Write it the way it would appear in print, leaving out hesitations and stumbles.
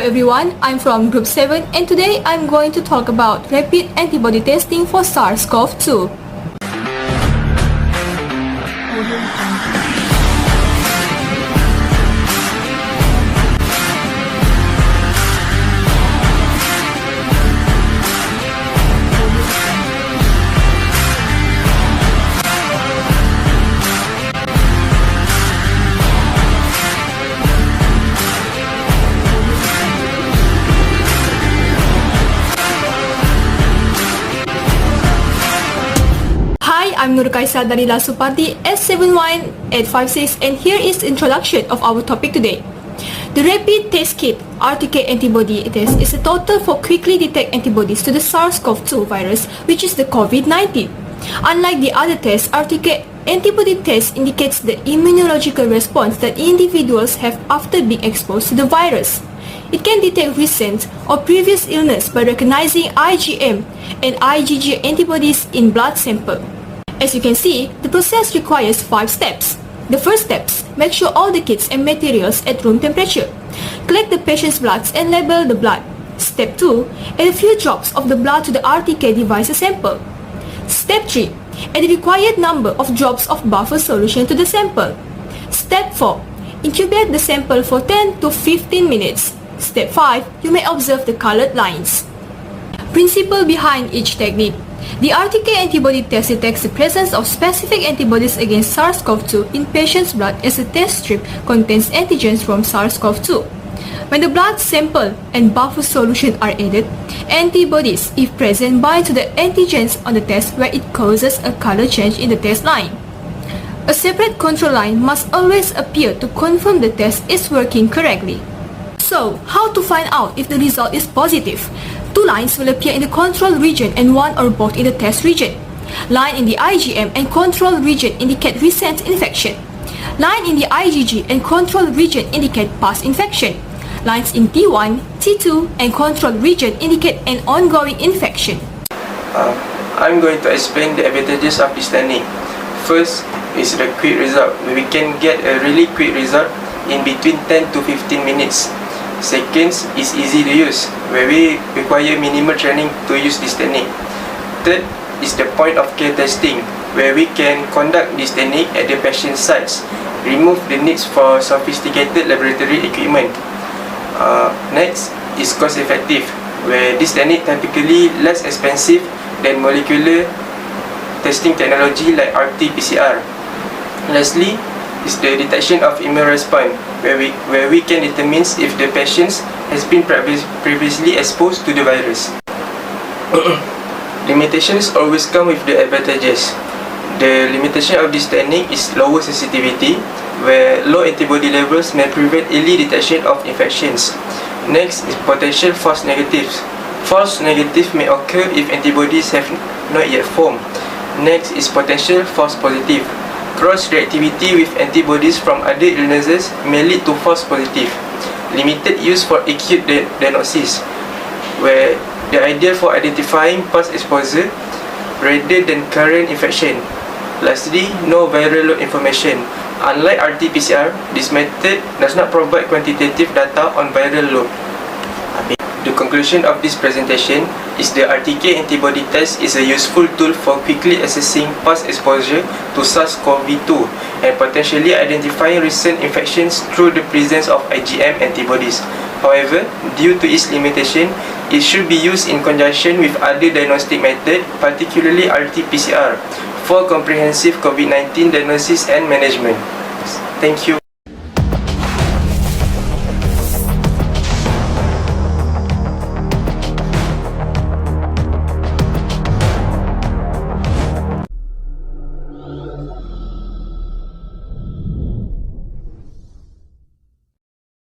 everyone, I'm from Group 7 and today I'm going to talk about rapid antibody testing for SARS-CoV-2. I'm KAISAH DALILA SUPARDI S71856 and here is the introduction of our topic today. The rapid test kit RTK antibody test is a total for quickly detect antibodies to the SARS-CoV-2 virus, which is the COVID-19. Unlike the other tests, RTK antibody test indicates the immunological response that individuals have after being exposed to the virus. It can detect recent or previous illness by recognizing IgM and IgG antibodies in blood sample. As you can see, the process requires 5 steps. The first steps, make sure all the kits and materials at room temperature. Collect the patient's bloods and label the blood. Step 2, add a few drops of the blood to the RTK device sample. Step 3, add the required number of drops of buffer solution to the sample. Step 4, incubate the sample for 10 to 15 minutes. Step 5, you may observe the colored lines. Principle behind each technique. The RTK antibody test detects the presence of specific antibodies against SARS-CoV-2 in patient's blood as the test strip contains antigens from SARS-CoV-2. When the blood sample and buffer solution are added, antibodies, if present, bind to the antigens on the test where it causes a color change in the test line. A separate control line must always appear to confirm the test is working correctly. So, how to find out if the result is positive? 2 lines will appear in the control region and 1 or both in the test region. Line in the IgM and control region indicate recent infection. Line in the IgG and control region indicate past infection. Lines in T1, T2 and control region indicate an ongoing infection. I'm going to explain the advantages of this technique. First is the quick result, where we can get a really quick result in between 10 to 15 minutes. Second is easy to use, where we require minimal training to use this technique. Third is the point of care testing, where we can conduct this technique at the patient sites, remove the needs for sophisticated laboratory equipment. Next is cost effective, where this technique typically less expensive than molecular testing technology like RT-PCR. Lastly is the detection of immune response, where we can determine if the patient has been previously exposed to the virus. Limitations always come with the advantages. The limitation of this technique is lower sensitivity, where low antibody levels may prevent early detection of infections. Next is potential false negatives. False negative may occur if antibodies have not yet formed. Next is potential false positive. Cross-reactivity with antibodies from other illnesses may lead to false positive. Limited use for acute diagnosis, where the idea for identifying past exposure rather than current infection. Lastly, no viral load information. Unlike RT-PCR, this method does not provide quantitative data on viral load. The conclusion of this presentation is the RTK antibody test is a useful tool for quickly assessing past exposure to SARS-CoV-2 and potentially identifying recent infections through the presence of IgM antibodies. However, due to its limitation, it should be used in conjunction with other diagnostic methods, particularly RT-PCR, for comprehensive COVID-19 diagnosis and management. Thank you.